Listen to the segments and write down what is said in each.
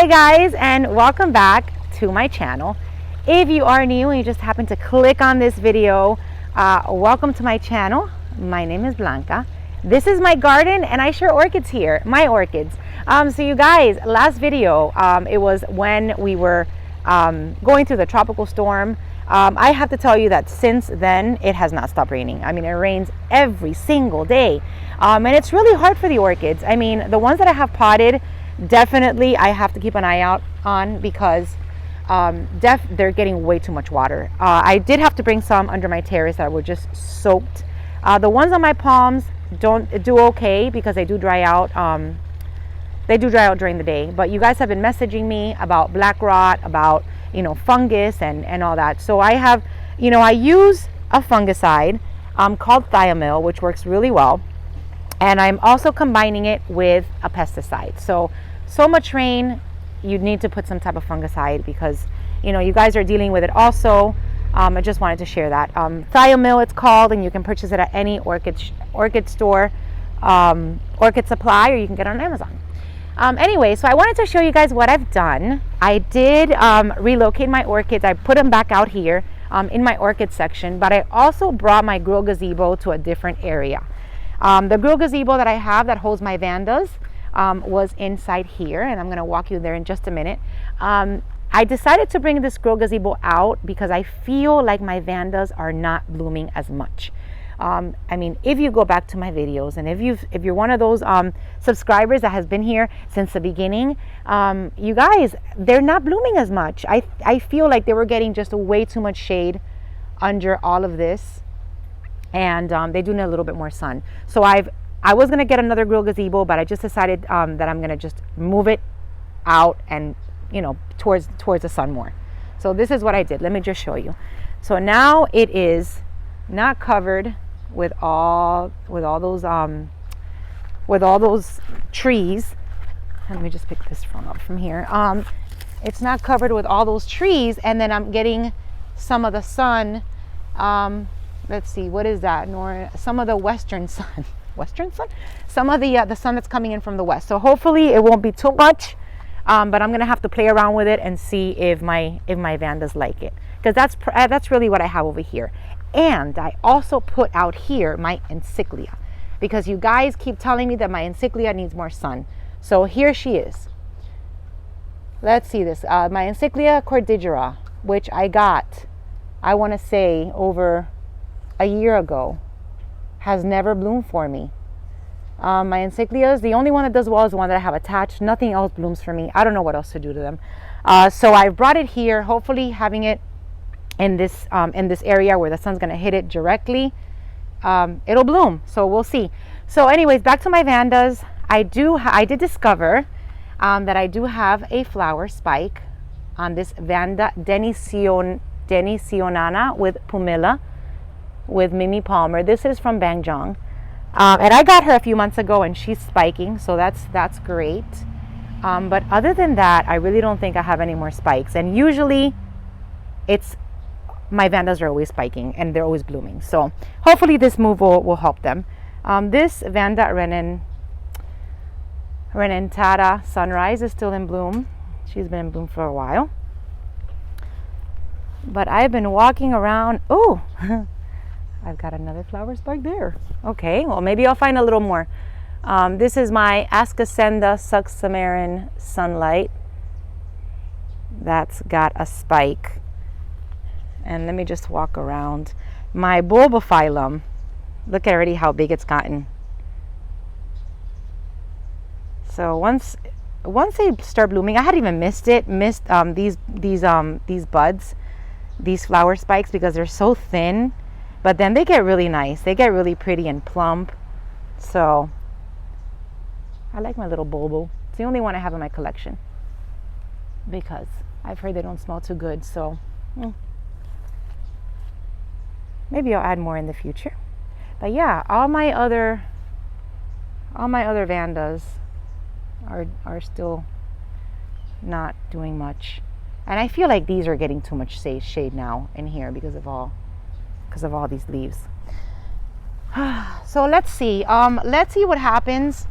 Hi guys, and welcome back to my channel. If you are new and you just happen to click on this video, welcome to my channel. My name is Blanca. This is my garden and I share orchids here, my orchids. So you guys, last video, it was when we were going through the tropical storm. I have to tell you that since then it has not stopped raining. I mean, it rains every single day, and it's really hard for the orchids. I mean, the ones that I have potted, definitely I have to keep an eye out on because they're getting way too much water. I did have to bring some under my terrace that were just soaked. The ones on my palms don't do okay because they do dry out. They do dry out during the day, but you guys have been messaging me about black rot, about fungus and all that. So I have, I use a fungicide called thiamyl, which works really well. And I'm also combining it with a pesticide. So much rain, you need to put some type of fungicide because, you guys are dealing with it also. I just wanted to share that. Thiamyl it's called, and you can purchase it at any orchid store, orchid supply, or you can get it on Amazon. Anyway, so I wanted to show you guys what I've done. I did relocate my orchids. I put them back out here in my orchid section, but I also brought my grill gazebo to a different area. The grill gazebo that I have that holds my Vandas was inside here, and I'm going to walk you there in just a minute. I decided to bring this grill gazebo out because I feel like my Vandas are not blooming as much. I mean, if you go back to my videos, and if you're one of those subscribers that has been here since the beginning, you guys, they're not blooming as much. I feel like they were getting just way too much shade under all of this, and they do need a little bit more sun. So I was gonna get another grill gazebo, but I just decided that I'm gonna just move it out and towards the sun more. So this is what I did. Let me just show you. So now it is not covered with all those trees. Let me just pick this from up from here. It's not covered with all those trees, and then I'm getting some of the sun. Let's see, what is that? Some of the western sun. Western sun? Some of the sun that's coming in from the west. So hopefully it won't be too much, but I'm gonna have to play around with it and see if my Vandas like it, because that's really what I have over here. And I also put out here my encyclia, because you guys keep telling me that my encyclia needs more sun. So here she is. Let's see this. My encyclia cordigera, which I got, I want to say over a year ago, has never bloomed for me. My encyclias, the only one that does well is the one that I have attached. Nothing else blooms for me. I don't know what else to do to them. So I brought it here, hopefully having it in this area where the sun's going to hit it directly, it'll bloom. So we'll see. So anyways, back to my Vandas. I did discover that I do have a flower spike on this Vanda Denisionana with Pumila with Mimi Palmer. This is from Bangjong, and I got her a few months ago, and she's spiking, so that's great. But other than that, I really don't think I have any more spikes, and usually my Vandas are always spiking and they're always blooming. So hopefully this move will help them. This Vanda Renentata Sunrise is still in bloom. She's been in bloom for a while. But I've been walking around. Oh, I've got another flower spike there. Okay, well maybe I'll find a little more. This is my Ascasenda Suxamarin Sunlight. That's got a spike. And let me just walk around. My bulbophyllum, look at already how big it's gotten. So once they start blooming, I had even missed these buds, these flower spikes, because they're so thin. But then they get really nice. They get really pretty and plump. So I like my little bulbo. It's the only one I have in my collection because I've heard they don't smell too good. So maybe I'll add more in the future. But yeah, all my other Vandas are still not doing much. And I feel like these are getting too much shade now in here because of all these leaves. So let's see what happens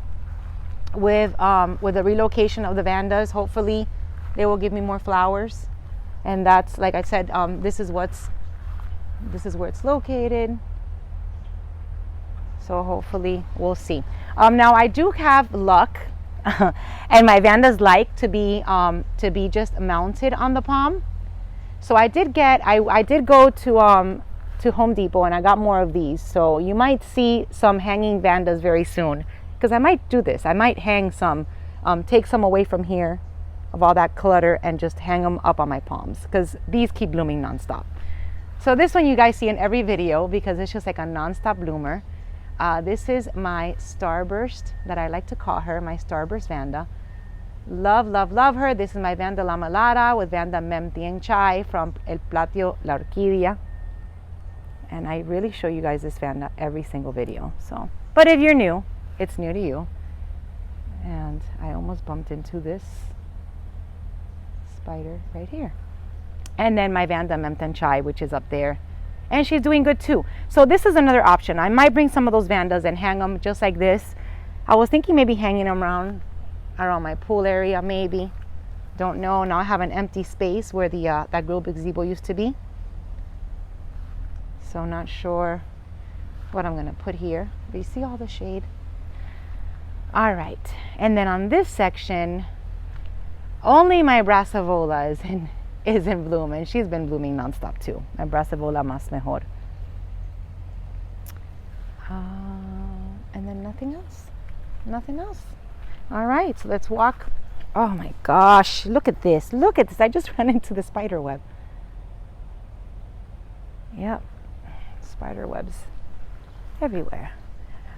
with the relocation of the Vandas. Hopefully they will give me more flowers. And that's, like I said, this is where it's located. So hopefully we'll see. Now I do have luck, and my Vandas like to be just mounted on the palm. So I did go to Home Depot and I got more of these. So you might see some hanging Vandas very soon, because I might do this. I might hang some, take some away from here of all that clutter and just hang them up on my palms, because these keep blooming nonstop. So this one you guys see in every video because it's just like a nonstop bloomer. This is my Starburst, that I like to call her, my Starburst Vanda. Love, love, love her. This is my Vanda La Malada with Vanda Mem Tien Chai from El Platio La Orquídea. And I really show you guys this Vanda every single video. So, but if you're new, it's new to you. And I almost bumped into this spider right here. And then my Vanda Mem Tien Chai, which is up there. And she's doing good too. So this is another option. I might bring some of those Vandas and hang them just like this. I was thinking maybe hanging them around my pool area, maybe. Don't know. Now I have an empty space where the that grill gazebo used to be. So not sure what I'm gonna put here. But you see all the shade? All right. And then on this section, only my Brassavola is in bloom, and she's been blooming nonstop too. My Brassavola Mas Mejor. And then nothing else. Nothing else. All right, so let's walk. Oh my gosh, look at this. Look at this. I just ran into the spider web. Yep, spider webs everywhere.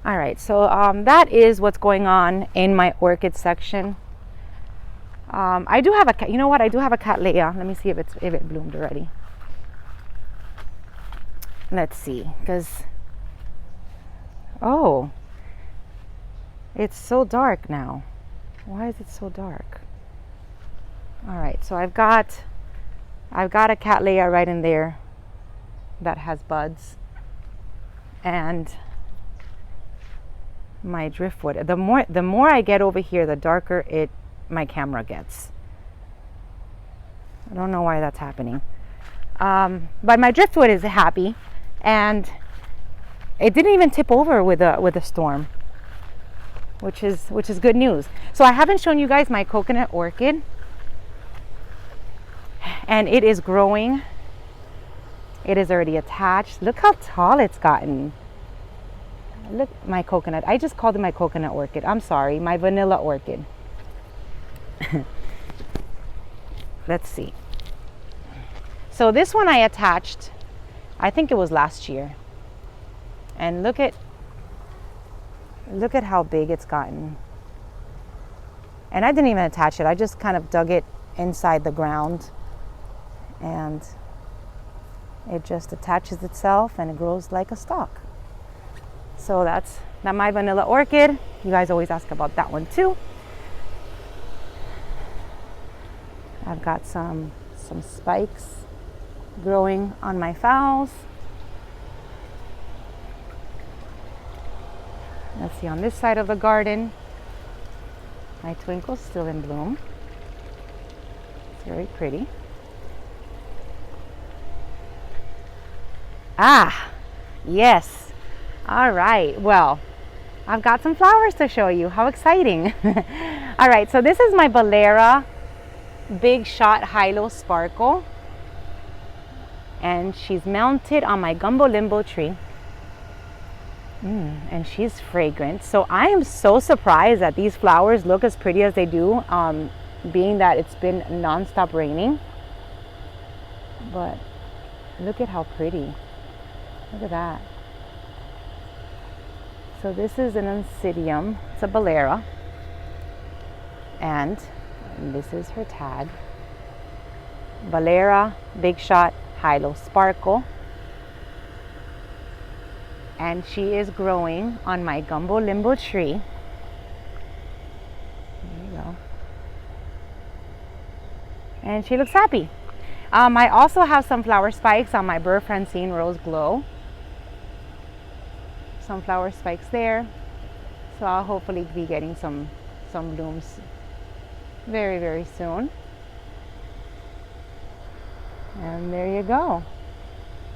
All right, so that is what's going on in my orchid section. I do have a, you know what? I do have a Cattleya. Let me see if it bloomed already. Let's see, because oh, it's so dark now. Why is it so dark? All right, so I've got a Cattleya right in there that has buds, and my driftwood. The more I get over here, the darker my camera gets. I don't know why that's happening. But my driftwood is happy, and it didn't even tip over with a storm, which is good news. So I haven't shown you guys my coconut orchid, and it is growing. It is already attached. Look how tall it's gotten. Look, my coconut. I just called it my coconut orchid. I'm sorry, my vanilla orchid. Let's see. So this one I attached, I think it was last year. And look at how big it's gotten. And I didn't even attach it. I just kind of dug it inside the ground, and it just attaches itself and it grows like a stalk. So that's my vanilla orchid. You guys always ask about that one too. I've got some spikes growing on my phals. Let's see, on this side of the garden, my twinkle's still in bloom. It's very pretty. Ah, yes. All right, well, I've got some flowers to show you. How exciting. All right, so this is my Valera Big Shot Hilo Sparkle, and she's mounted on my Gumbo Limbo tree. And she's fragrant. So I am so surprised that these flowers look as pretty as they do, being that it's been non-stop raining. But look at how pretty. Look at that. So this is an Oncidium. It's a Valera. And this is her tag. Valera Big Shot Hilo Sparkle. And she is growing on my Gumbo Limbo tree. There you go. And she looks happy. I also have some flower spikes on my Burr Francine Rose Glow. Some flower spikes there. So I'll hopefully be getting some blooms very, very soon. And there you go.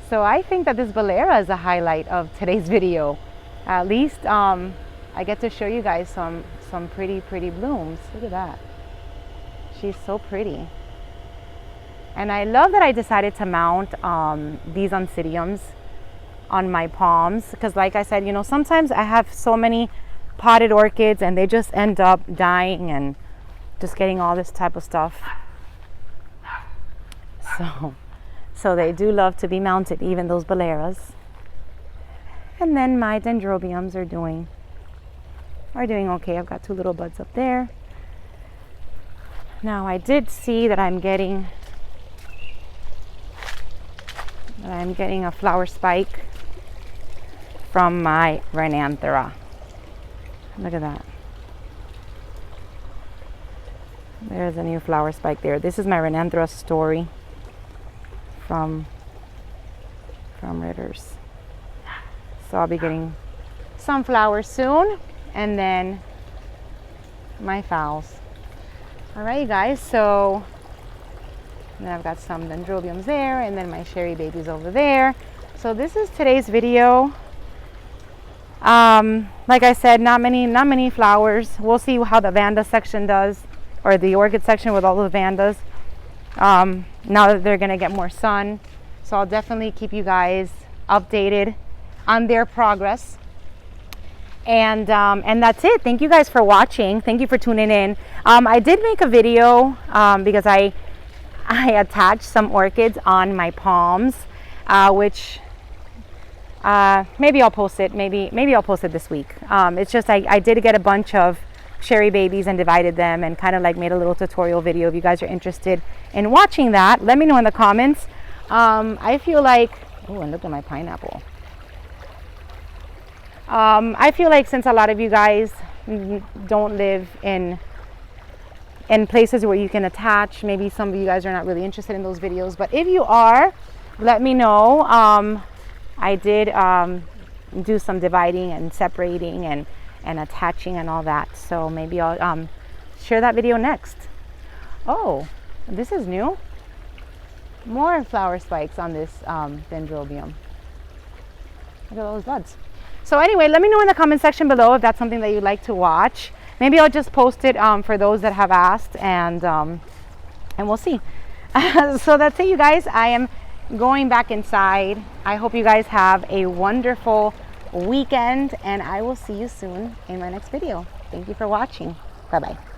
So I think that this Valera is a highlight of today's video. At least I get to show you guys some pretty blooms. Look at that. She's so pretty. And I love that I decided to mount these Oncidiums on my palms, because like I said, you know, sometimes I have so many potted orchids and they just end up dying and just getting all this type of stuff. So they do love to be mounted, even those Valeras. And then my Dendrobiums are doing okay. I've got 2 little buds up there. Now I did see that I'm getting a flower spike from my Renanthera. Look at that. There's a new flower spike there. This is my Renanthera story from Ritters. So I'll be getting some flowers soon, and then my phals. All right, you guys, so then I've got some Dendrobiums there, and then my cherry babies over there. So this is today's video. Like I said, not many flowers. We'll see how the Vanda section does, or the orchid section with all the Vandas. Now that they're gonna get more sun, so I'll definitely keep you guys updated on their progress. And that's it. Thank you guys for watching. Thank you for tuning in. I did make a video because I attached some orchids on my palms, which maybe I'll post it. Maybe I'll post it this week. It's just I did get a bunch of cherry babies and divided them and kind of like made a little tutorial video. If you guys are interested in watching that, let me know in the comments. I feel like, oh, and look at my pineapple. I feel like since a lot of you guys don't live in places where you can attach, maybe some of you guys are not really interested in those videos, but if you are, let me know. I did do some dividing and separating and attaching and all that, so maybe I'll share that video next. Oh, this is new. More flower spikes on this Dendrobium. Look at those buds. So anyway, let me know in the comment section below if that's something that you'd like to watch. Maybe I'll just post it for those that have asked, and we'll see. So that's it, you guys. I am going back inside. I hope you guys have a wonderful weekend, and I will see you soon in my next video. Thank you for watching. Bye-bye.